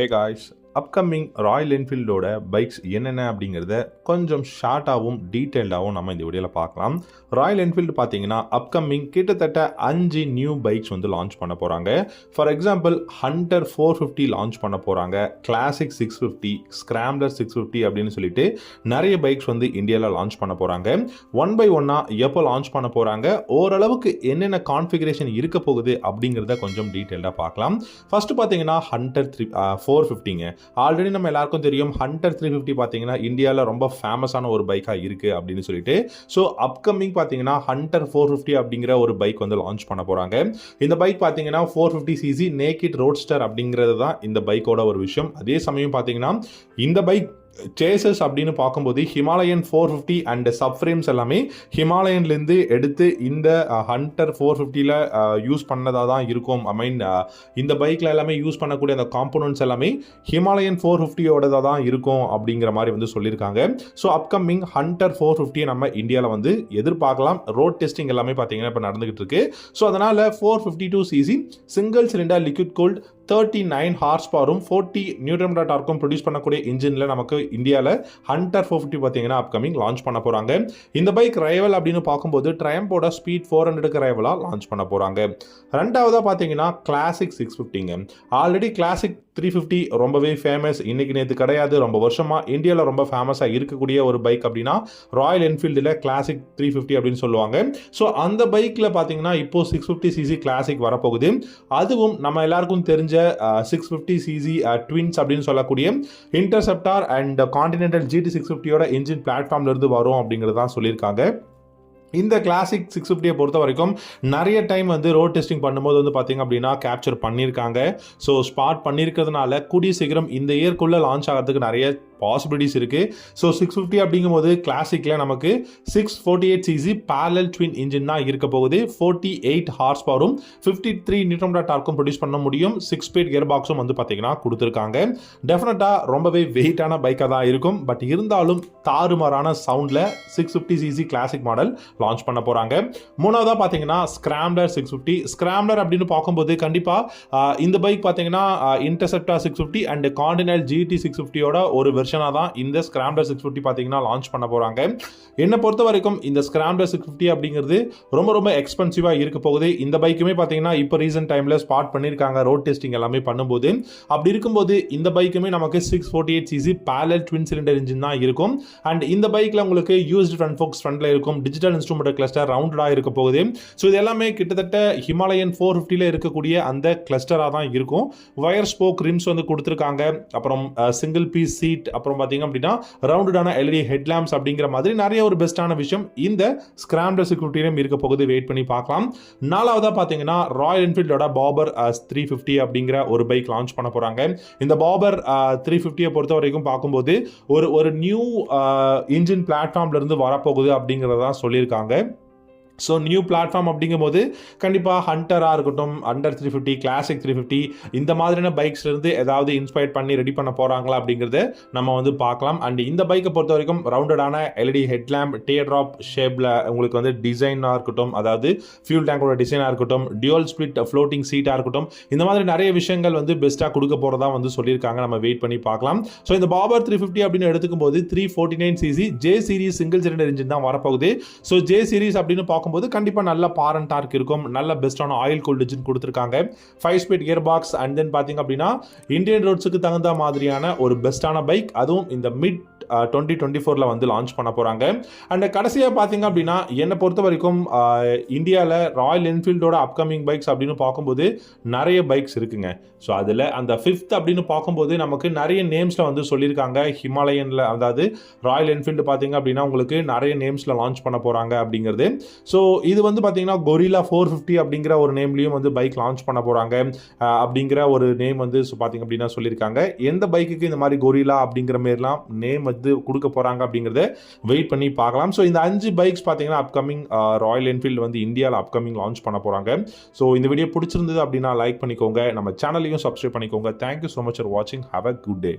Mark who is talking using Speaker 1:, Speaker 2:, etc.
Speaker 1: Hey guys, upcoming royal என்ஃபீல்டோட bikes என்னென்ன அப்படிங்கிறத கொஞ்சம் ஷார்ட்டாகவும் டீட்டெயில்டாகவும் நம்ம இந்த வீடியோவில் பார்க்கலாம். ராயல் என்ஃபீல்டு பார்த்தீங்கன்னா அப்கமிங் கிட்டத்தட்ட 5 நியூ பைக்ஸ் வந்து லான்ச் பண்ண போகிறாங்க. ஃபார் எக்ஸாம்பிள் ஹண்டர் 450 லான்ச் பண்ண போகிறாங்க, கிளாசிக் 650, ஸ்கிராம்ப்ளர் 650 அப்படின்னு சொல்லிட்டு நிறைய பைக்ஸ் வந்து இந்தியாவில் லான்ச் பண்ண போகிறாங்க. ஒன் பை ஒன்னாக எப்போ லான்ச் பண்ண போகிறாங்க, ஓரளவுக்கு என்னென்ன கான்ஃபிகரேஷன் இருக்க போகுது அப்படிங்கிறத கொஞ்சம் டீட்டெயில்டாக பார்க்கலாம். ஃபர்ஸ்ட் பார்த்தீங்கன்னா ஹண்டர் 450ங்க. ஆல்ரெடி நம்ம எல்லாருக்கும் தெரியும் ஹண்டர் 350 பார்த்தீங்கன்னா இந்தியாவில் ரொம்ப ஃபேமஸான ஒரு பைக்காக இருக்குது அப்படின்னு சொல்லிட்டு. ஸோ அப்கமிங் பார்த்தீங்கன்னா ஹண்டர் 450 அப்படிங்கிற ஒரு பைக் வந்து லான்ச் பண்ண போகிறாங்க. இந்த பைக் பார்த்தீங்கன்னா 450cc நேக்கிட் ரோட்ஸ்டர் அப்படிங்கிறது தான் இந்த பைக்கோட ஒரு விஷயம். அதே சமயம் பார்த்தீங்கன்னா இந்த பைக் சேசஸ் அப்படின்னு பார்க்கும்போது ஹிமாலயன் 450 அண்ட் சப்ஃப்ரேம்ஸ் எல்லாமே ஹிமாலயன்லேருந்து எடுத்து இந்த ஹண்டர் 450ல யூஸ் பண்ணதாக தான் இருக்கும். ஐ மீன் இந்த பைக்கில் எல்லாமே யூஸ் பண்ணக்கூடிய அந்த காம்போனன்ட்ஸ் எல்லாமே ஹிமாலயன் 450யோடதாக தான் இருக்கும் அப்படிங்கிற மாதிரி வந்து சொல்லியிருக்காங்க. ஸோ அப்கமிங் ஹண்டர் 450 நம்ம இந்தியாவில் வந்து எதிர்பார்க்கலாம். ரோட் டெஸ்டிங் எல்லாமே பார்த்தீங்கன்னா இப்போ நடந்துகிட்டு இருக்கு. ஸோ அதனால் 452cc single cylinder liquid cooled 39 horse பவரும் 40 நியூட்டன் மீட்டர் டார்க்கும் ப்ரொடியூஸ் பண்ணக்கூடிய இன்ஜினில் நமக்கு இந்தியாவில் ஹண்டர் 450 பார்த்தீங்கன்னா அப்கமிங் லான்ச் பண்ண போகிறாங்க. இந்த பைக் ரைவல் அப்படின்னு பார்க்கும்போது ட்ரையம்போட ஸ்பீட் 400க்கு ரைவலாக லான்ச் பண்ண போகிறாங்க. ரெண்டாவதாக பார்த்தீங்கன்னா கிளாசிக் 650ங்க. ஆல்ரெடி கிளாசிக் 350 ரொம்பவே ஃபேமஸ், இன்னைக்கு நேற்று கிடையாது, ரொம்ப வருஷமாக இந்தியாவில் ரொம்ப ஃபேமஸாக இருக்கக்கூடிய ஒரு பைக் அப்படின்னா ராயல் என்ஃபீல்டில் கிளாசிக் 350 அப்படின்னு சொல்லுவாங்க. ஸோ அந்த பைக்கில் பார்த்தீங்கன்னா இப்போ 650cc கிளாசிக் வரப்போகுது. அதுவும் நம்ம எல்லாருக்கும் தெரிஞ்ச 650cc ட்வின்ஸ் அப்படின்னு சொல்லக்கூடிய இன்டர்செப்டார் அண்ட் கான்டினென்டல் GT 650யோட இன்ஜின் பிளாட்ஃபார்ம்ல இருந்து வரும் அப்படிங்கிறது தான் சொல்லியிருக்காங்க. இந்த கிளாசிக் 650 பொறுத்த வரைக்கும் நிறைய டைம் வந்து ரோட் டெஸ்டிங் பண்ணும்போது வந்து பார்த்தீங்க அப்படின்னா கேப்சர் பண்ணியிருக்காங்க. ஸோ ஸ்பாட் பண்ணியிருக்கிறதுனால கூடிய சீக்கிரம் இந்த இயர்க்குள்ளே லான்ச் ஆகிறதுக்கு நிறைய பாசிபிலிட்டிஸ் இருக்குது. ஸோ 650 அப்படிங்கும்போது கிளாசிக்கில் நமக்கு 648cc parallel ட்வின் இன்ஜின் தான் இருக்க போகுது. 48 ஹார்ஸ் பவரும் 53 நியூட்டன் மீட்டர் டார்க்கும் ப்ரொடியூஸ் பண்ண முடியும். 6 ஸ்பீட் கியர் பாக்ஸும் வந்து பார்த்தீங்கன்னா கொடுத்துருக்காங்க. டெஃபினட்டாக ரொம்பவே வெயிட்டான பைக்காக தான் இருக்கும். பட் இருந்தாலும் தாறுமாறான சவுண்டில் 650cc கிளாசிக் மாடல் லான்ச் பண்ண போகிறாங்க. மூணாவதாக பார்த்தீங்கன்னா ஸ்கிராம்ப்ளர் 650. ஸ்கிராம்ப்ளர் அப்படின்னு பார்க்கும்போது கண்டிப்பாக இந்த பைக் பார்த்தீங்கன்னா இன்டர்செப்டார் 650 அண்ட் கான்டினென்டல் GT 650யோட ஒரு வெர்ஷனாக தான் இந்த ஸ்கிராம்ப்ளர் 650 பார்த்தீங்கன்னா லான்ச் பண்ண போகிறாங்க. என்னை பொறுத்த வரைக்கும் இந்த ஸ்கிராம்ப்ளர் 650 அப்படிங்கிறது ரொம்ப ரொம்ப எக்ஸ்பென்சிவாக இருக்க போகுது. இந்த பைக்குமே பார்த்தீங்கன்னா இப்போ ரீசெண்ட் டைமில் ஸ்பாட் பண்ணியிருக்காங்க ரோட் டெஸ்டிங் எல்லாமே பண்ணும்போது. அப்படி இருக்கும்போது இந்த பைக்குமே நமக்கு 648cc parallel twin cylinder engine தான் இருக்கும். அண்ட் இந்த பைக்கில் உங்களுக்கு யூஸ்டு ஃப்ரண்ட் ஃபோக்ஸ் ஃப்ரண்ட்ல இருக்கும், டிஜிட்டல் இன்ஸ்ட்ருமெண்ட் கிளஸ்டர் ரவுண்டடாக இருக்க போகுது. ஸோ இது எல்லாமே கிட்டத்தட்ட ஹிமாலயன் 450ல இருக்கக்கூடிய அந்த கிளஸ்டராக தான் இருக்கும். வயர் ஸ்போக் ரிம்ஸ் வந்து கொடுத்துருக்காங்க. அப்புறம் சிங்கிள் பீஸ் சீட், அப்புறம் பார்த்தீங்க அப்படின்னா ரவுண்டடான LED ஹெட்லாம்ப்ஸ் அப்படிங்கிற மாதிரி நிறைய ஒரு பெஸ்ட்டான விஷயம் இந்த ஸ்கிராம்ப்ளர் 650 இருக்க போகுது. வெயிட் பண்ணி பார்க்கலாம். நாலாவதாக பார்த்தீங்கன்னா ராயல் என்ஃபீல்டோட பாபர் 350 அப்படிங்கிற ஒரு பைக் லான்ச் பண்ண போகிறாங்க. இந்த பாபர் 350 பொறுத்த வரைக்கும் பார்க்கும்போது ஒரு நியூ இன்ஜின் பிளாட்ஃபார்ம்ல இருந்து வரப்போகுது அப்படிங்கிறதா சொல்லியிருக்காங்க. ஸோ நியூ பிளாட்ஃபார்ம் அப்படிங்கும்போது கண்டிப்பாக ஹண்டராக இருக்கட்டும், ஹண்டர் 350, கிளாசிக் 350 இந்த மாதிரியான பைக்ஸ்லேருந்து ஏதாவது இன்ஸ்பயர் பண்ணி ரெடி பண்ண போகிறாங்களா அப்படிங்கிறத நம்ம வந்து பார்க்கலாம். அண்ட் இந்த பைக்கை பொறுத்த வரைக்கும் ரவுண்டடான LED ஹெட்லாம்ப், டியர் ட்ராப் ஷேப்பில் உங்களுக்கு வந்து டிசைனாக இருக்கட்டும், அதாவது ஃபியூல் டேங்கோட டிசைனாக இருக்கட்டும், டியூவல் ஸ்பிளிட் ஃப்ளோட்டிங் சீட்டாக இருக்கட்டும், இந்த மாதிரி நிறைய விஷயங்கள் வந்து பெஸ்ட்டாக கொடுக்க போகிறதா வந்து சொல்லியிருக்காங்க. நம்ம வெயிட் பண்ணி பார்க்கலாம். ஸோ இந்த பாபர் 350 அப்படின்னு எடுத்துக்கும் போது 349cc J series single cylinder engine தான் வரப்போகுது. ஸோ J சீரிஸ் அப்படின்னு பார்க்கும்போது கண்டிப்பா நல்ல பார் அண்ட் டார்க் இருக்கும், நல்ல பெஸ்டான ஆயில் கூல்ட் இன்ஜின் கொடுத்திருக்காங்க. 5 speed gear box and then பாத்தீங்க அப்படின்னா இந்தியன் ரோட்ஸுக்கு தகுந்த மாதிரியான ஒரு பெஸ்டான பைக், அதுவும் இந்த மிட் 2024ல வந்து லான்ச் பண்ண போறாங்க. அண்ட் கடைசியாக பார்த்தீங்க அப்படின்னா என்னை பொறுத்த வரைக்கும் இந்தியாவில் ராயல் என்ஃபீல்டோட அப்கமிங் பைக்ஸ் அப்படின்னு பார்க்கும்போது நிறைய பைக்ஸ் இருக்குங்க. ஸோ அதில் அந்த 5th அப்படின்னு பார்க்கும்போது நமக்கு நிறைய நேம்ஸில் வந்து சொல்லியிருக்காங்க. ஹிமாலயனில், அதாவது ராயல் என்ஃபீல்டு பார்த்தீங்க அப்படின்னா உங்களுக்கு நிறைய நேம்ஸில் லான்ச் பண்ண போகிறாங்க அப்படிங்கிறது. ஸோ இது வந்து பார்த்தீங்கன்னா கொரில்லா 450 அப்படிங்கிற ஒரு நேம்லையும் வந்து பைக் லான்ச் பண்ண போகிறாங்க அப்படிங்கிற ஒரு நேம் வந்து பார்த்தீங்க அப்படின்னா சொல்லியிருக்காங்க. எந்த பைக்குக்கு இந்த மாதிரி கொரில்லா அப்படிங்கிற மாரிலாம் நேம் வந்து கொடுக்க போறாங்க அப்படிங்கறத வெயிட் பண்ணி பார்க்கலாம். ஸோ இந்த 5 பைக்ஸ் பார்த்தீங்கன்னா அப்கமிங் ராயல் என்ஃபீல்டு வந்து இந்தியாவில் அப்கமிங் லான்ச் பண்ண போறாங்க. ஸோ இந்த வீடியோ பிடிச்சிருந்தது அப்படின்னா லைக் பண்ணிக்கோங்க, நம்ம சேனலையும் சப்ஸ்கிரைப் பண்ணிக்கோங்க. தேங்க்யூ ஸோ மச் ஃபார் வாட்சிங். Have a good day.